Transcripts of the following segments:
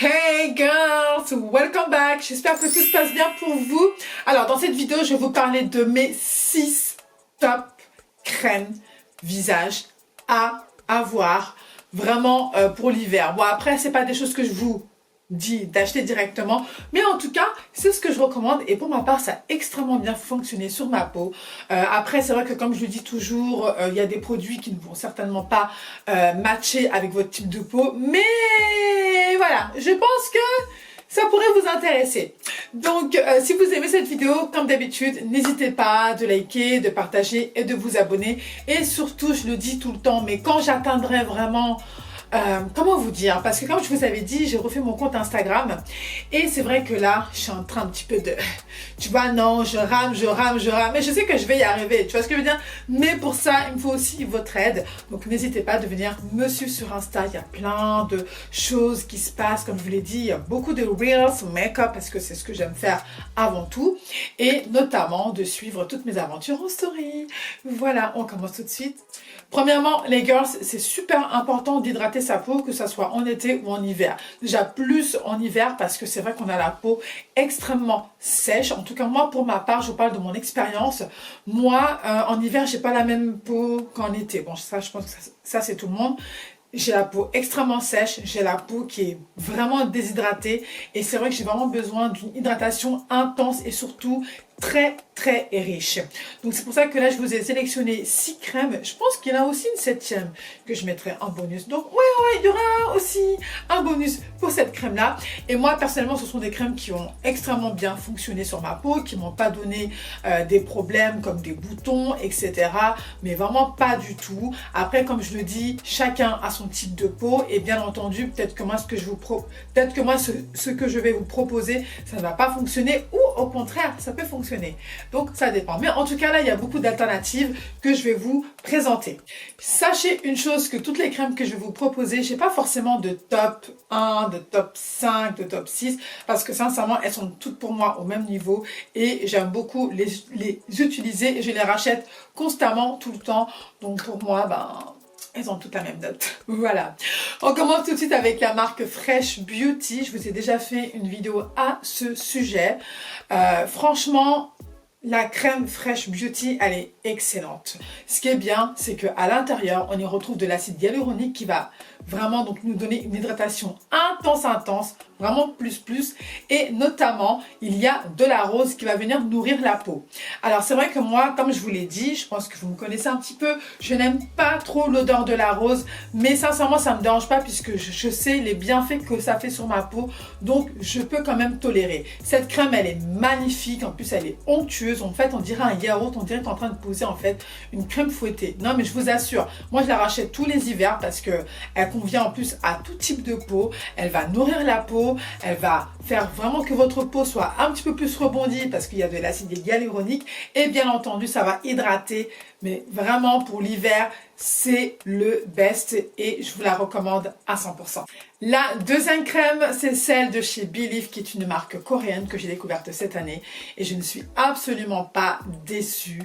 Hey girls, welcome back. J'espère que tout se passe bien pour vous. Alors dans cette vidéo, je vais vous parler de mes 6 top crèmes visage à avoir vraiment pour l'hiver. Bon après, c'est pas des choses que je vous dis d'acheter directement, mais en tout cas c'est ce que je recommande et pour ma part ça a extrêmement bien fonctionné sur ma peau. Après c'est vrai que comme je le dis toujours, il y a des produits qui ne vont certainement pas matcher avec votre type de peau, mais voilà, je pense que ça pourrait vous intéresser. Donc si vous aimez cette vidéo, comme d'habitude, n'hésitez pas de liker, de partager et de vous abonner. Et surtout, je le dis tout le temps, mais quand j'atteindrai vraiment comment vous dire, parce que comme je vous avais dit, j'ai refait mon compte Instagram et c'est vrai que là je suis en train un petit peu de, tu vois, non, je rame, mais je sais que je vais y arriver, tu vois ce que je veux dire, mais pour ça il me faut aussi votre aide, donc n'hésitez pas de venir me suivre sur Insta. Il y a plein de choses qui se passent, comme je vous l'ai dit, il y a beaucoup de reels, make-up, parce que c'est ce que j'aime faire avant tout, et notamment de suivre toutes mes aventures en story. Voilà, on commence tout de suite. Premièrement, les girls, c'est super important d'hydrater sa peau, que ce soit en été ou en hiver. Déjà plus en hiver parce que c'est vrai qu'on a la peau extrêmement sèche. En tout cas, moi, pour ma part, je vous parle de mon expérience. Moi, en hiver, j'ai pas la même peau qu'en été. Bon, ça, je pense que ça c'est tout le monde. J'ai la peau extrêmement sèche, j'ai la peau qui est vraiment déshydratée et c'est vrai que j'ai vraiment besoin d'une hydratation intense et surtout très riche. Donc c'est pour ça que là je vous ai sélectionné 6 crèmes. Je pense qu'il y en a aussi une 7e que je mettrai en bonus. Donc ouais, il y aura aussi un bonus pour cette crème là. Et moi personnellement ce sont des crèmes qui ont extrêmement bien fonctionné sur ma peau, qui m'ont pas donné des problèmes comme des boutons, etc. Mais vraiment pas du tout. Après comme je le dis, chacun a son type de peau et bien entendu peut-être que moi ce que je vais vous proposer ça ne va pas fonctionner ou au contraire ça peut fonctionner. Donc ça dépend. Mais en tout cas là il y a beaucoup d'alternatives que je vais vous présenter. Sachez une chose, que toutes les crèmes que je vais vous proposer, j'ai pas forcément de top 1, de top 5, de top 6 parce que sincèrement elles sont toutes pour moi au même niveau et j'aime beaucoup les utiliser et je les rachète constamment tout le temps. Donc pour moi elles ont toutes la même note. Voilà. On commence tout de suite avec la marque Fresh Beauty. Je vous ai déjà fait une vidéo à ce sujet. Franchement, la crème Fresh Beauty, elle est excellente. Ce qui est bien, c'est qu'à l'intérieur, on y retrouve de l'acide hyaluronique qui va vraiment donc nous donner une hydratation intense, vraiment plus. Et notamment, il y a de la rose qui va venir nourrir la peau. Alors c'est vrai que moi, comme je vous l'ai dit, je pense que vous me connaissez un petit peu, je n'aime pas trop l'odeur de la rose, mais sincèrement, ça ne me dérange pas puisque je sais les bienfaits que ça fait sur ma peau, donc je peux quand même tolérer. Cette crème, elle est magnifique, en plus elle est onctueuse, en fait on dirait un yaourt, on dirait que tu es en train de poser en fait une crème fouettée. Non mais je vous assure, moi je la rachète tous les hivers parce que elle convient en plus à tout type de peau, elle va nourrir la peau, elle va faire vraiment que votre peau soit un petit peu plus rebondie parce qu'il y a de l'acide hyaluronique et bien entendu ça va hydrater, mais vraiment pour l'hiver c'est le best et je vous la recommande à 100%. La deuxième crème, c'est celle de chez Belif qui est une marque coréenne que j'ai découverte cette année et je ne suis absolument pas déçue,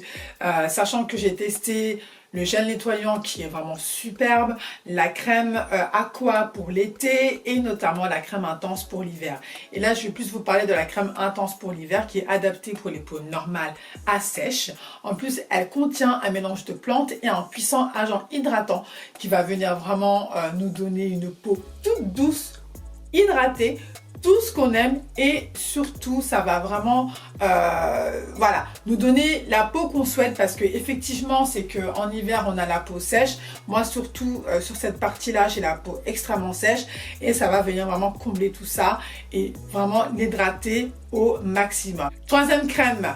sachant que j'ai testé le gel nettoyant qui est vraiment superbe, la crème aqua pour l'été et notamment la crème intense pour l'hiver. Et là, je vais plus vous parler de la crème intense pour l'hiver qui est adaptée pour les peaux normales à sèche. En plus, elle contient un mélange de plantes et un puissant agent hydratant qui va venir vraiment nous donner une peau toute douce, hydratée, tout ce qu'on aime et surtout ça va vraiment voilà, nous donner la peau qu'on souhaite parce que effectivement c'est que en hiver on a la peau sèche. Moi surtout sur cette partie là j'ai la peau extrêmement sèche et ça va venir vraiment combler tout ça et vraiment l'hydrater au maximum. Troisième crème,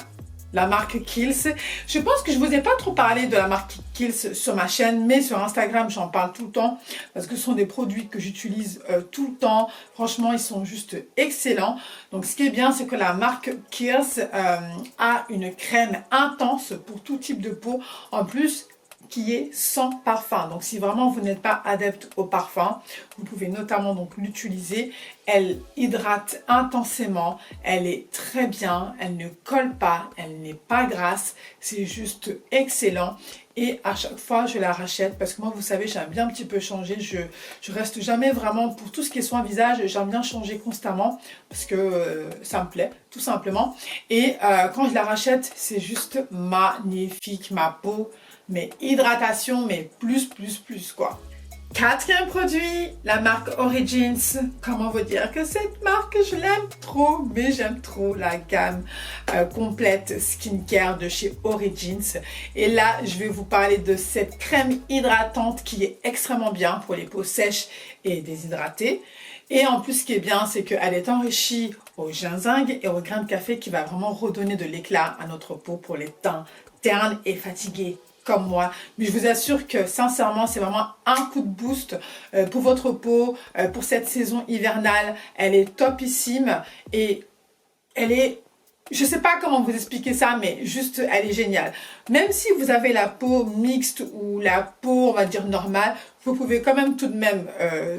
la marque Kiehl's. Je pense que je vous ai pas trop parlé de la marque Kiehl's sur ma chaîne, mais sur Instagram j'en parle tout le temps parce que ce sont des produits que j'utilise tout le temps. Franchement ils sont juste excellents. Donc ce qui est bien c'est que la marque Kiehl's a une crème intense pour tout type de peau. En plus qui est sans parfum. Donc si vraiment vous n'êtes pas adepte au parfum, vous pouvez notamment donc l'utiliser. Elle hydrate intensément, elle est très bien, elle ne colle pas, elle n'est pas grasse, c'est juste excellent. Et à chaque fois, je la rachète parce que moi, vous savez, j'aime bien un petit peu changer. Je reste jamais vraiment, pour tout ce qui est soin visage, j'aime bien changer constamment parce que ça me plaît, tout simplement. Et quand je la rachète, c'est juste magnifique. Ma peau, mais hydratation, mais plus, quoi. Quatrième produit, la marque Origins. Comment vous dire que cette marque, je l'aime trop, mais j'aime trop la gamme complète skincare de chez Origins. Et là, je vais vous parler de cette crème hydratante qui est extrêmement bien pour les peaux sèches et déshydratées. Et en plus, ce qui est bien, c'est qu'elle est enrichie au ginseng et au grain de café qui va vraiment redonner de l'éclat à notre peau pour les teints ternes et fatigués comme moi. Mais je vous assure que sincèrement, c'est vraiment un coup de boost pour votre peau, pour cette saison hivernale. Elle est topissime et elle est... Je ne sais pas comment vous expliquer ça, mais juste, elle est géniale. Même si vous avez la peau mixte ou la peau, on va dire, normale, vous pouvez quand même tout de même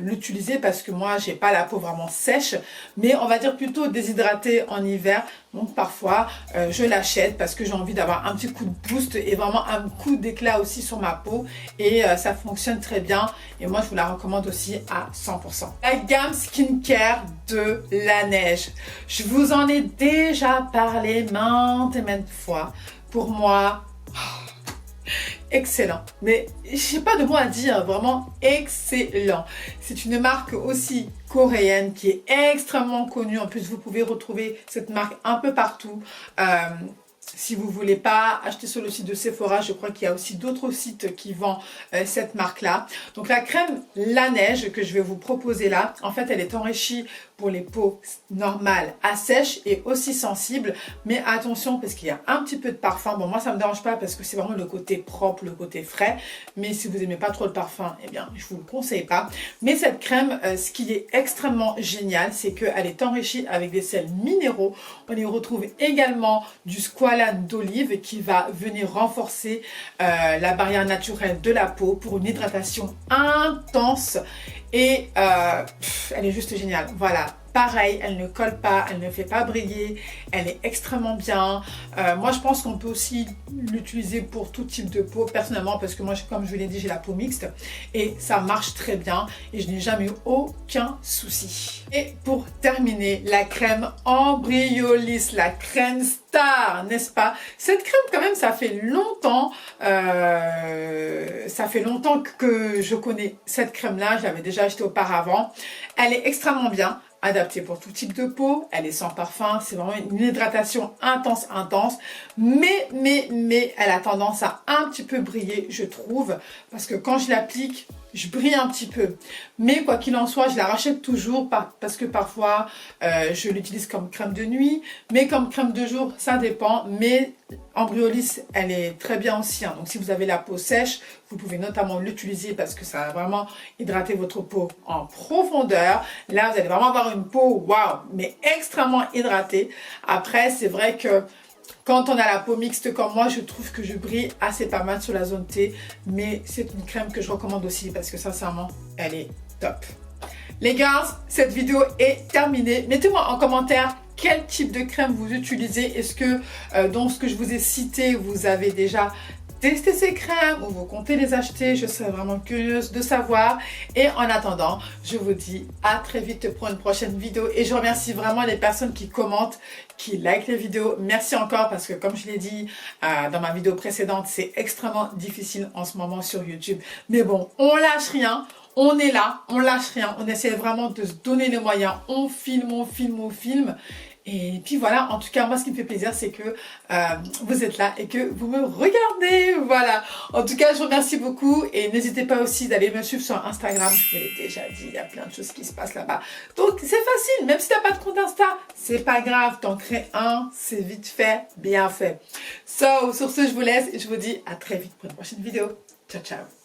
l'utiliser parce que moi, j'ai pas la peau vraiment sèche, mais on va dire plutôt déshydratée en hiver. Donc parfois, je l'achète parce que j'ai envie d'avoir un petit coup de boost et vraiment un coup d'éclat aussi sur ma peau. Et ça fonctionne très bien. Et moi, je vous la recommande aussi à 100%. La gamme skincare de la neige. Je vous en ai déjà parlé maintes et maintes fois. Pour moi... excellent, mais j'ai pas de mots à dire, vraiment excellent. C'est une marque aussi coréenne qui est extrêmement connue. En plus, vous pouvez retrouver cette marque un peu partout. Si vous voulez pas acheter sur le site de Sephora, je crois qu'il y a aussi d'autres sites qui vendent cette marque-là. Donc la crème La Neige que je vais vous proposer là, en fait, elle est enrichie pour les peaux normales à sèche et aussi sensibles. Mais attention parce qu'il y a un petit peu de parfum. Bon, moi, ça me dérange pas parce que c'est vraiment le côté propre, le côté frais. Mais si vous n'aimez pas trop le parfum, eh bien, je vous le conseille pas. Mais cette crème, ce qui est extrêmement génial, c'est qu'elle est enrichie avec des sels minéraux. On y retrouve également du squalane d'olive qui va venir renforcer la barrière naturelle de la peau pour une hydratation intense. Et elle est juste géniale. Voilà. Pareil, elle ne colle pas, elle ne fait pas briller, elle est extrêmement bien. Moi, je pense qu'on peut aussi l'utiliser pour tout type de peau, personnellement, parce que moi, comme je vous l'ai dit, j'ai la peau mixte et ça marche très bien et je n'ai jamais eu aucun souci. Et pour terminer, la crème Embryolisse, la crème star, n'est-ce pas? Cette crème, quand même, ça fait longtemps que je connais cette crème-là. Je l'avais déjà achetée auparavant. Elle est extrêmement bien. Adaptée pour tout type de peau, elle est sans parfum, c'est vraiment une hydratation intense, mais elle a tendance à un petit peu briller, je trouve, parce que quand je l'applique, je brille un petit peu. Mais quoi qu'il en soit, je la rachète toujours parce que parfois, je l'utilise comme crème de nuit, mais comme crème de jour, ça dépend. Mais Embryolisse, elle est très bien aussi. Hein. Donc si vous avez la peau sèche, vous pouvez notamment l'utiliser parce que ça va vraiment hydrater votre peau en profondeur. Là, vous allez vraiment avoir une peau, waouh, mais extrêmement hydratée. Après, c'est vrai que quand on a la peau mixte comme moi, je trouve que je brille assez pas mal sur la zone T. Mais c'est une crème que je recommande aussi parce que sincèrement, elle est top. Les gars, cette vidéo est terminée. Mettez-moi en commentaire quel type de crème vous utilisez. Est-ce que dans ce que je vous ai cité, vous avez déjà testé ces crèmes ou vous comptez les acheter? Je serais vraiment curieuse de savoir. Et en attendant, je vous dis à très vite pour une prochaine vidéo. Et je remercie vraiment les personnes qui commentent, qui likent les vidéos. Merci encore parce que comme je l'ai dit dans ma vidéo précédente, c'est extrêmement difficile en ce moment sur YouTube. Mais bon, on lâche rien. On est là, on lâche rien. On essaie vraiment de se donner les moyens. On filme. Et puis voilà, en tout cas, moi, ce qui me fait plaisir, c'est que vous êtes là et que vous me regardez. Voilà. En tout cas, je vous remercie beaucoup et n'hésitez pas aussi d'aller me suivre sur Instagram. Je vous l'ai déjà dit, il y a plein de choses qui se passent là-bas. Donc, c'est facile. Même si tu n'as pas de compte Insta, c'est pas grave. T'en crées un, c'est vite fait, bien fait. So, sur ce, je vous laisse et je vous dis à très vite pour une prochaine vidéo. Ciao, ciao.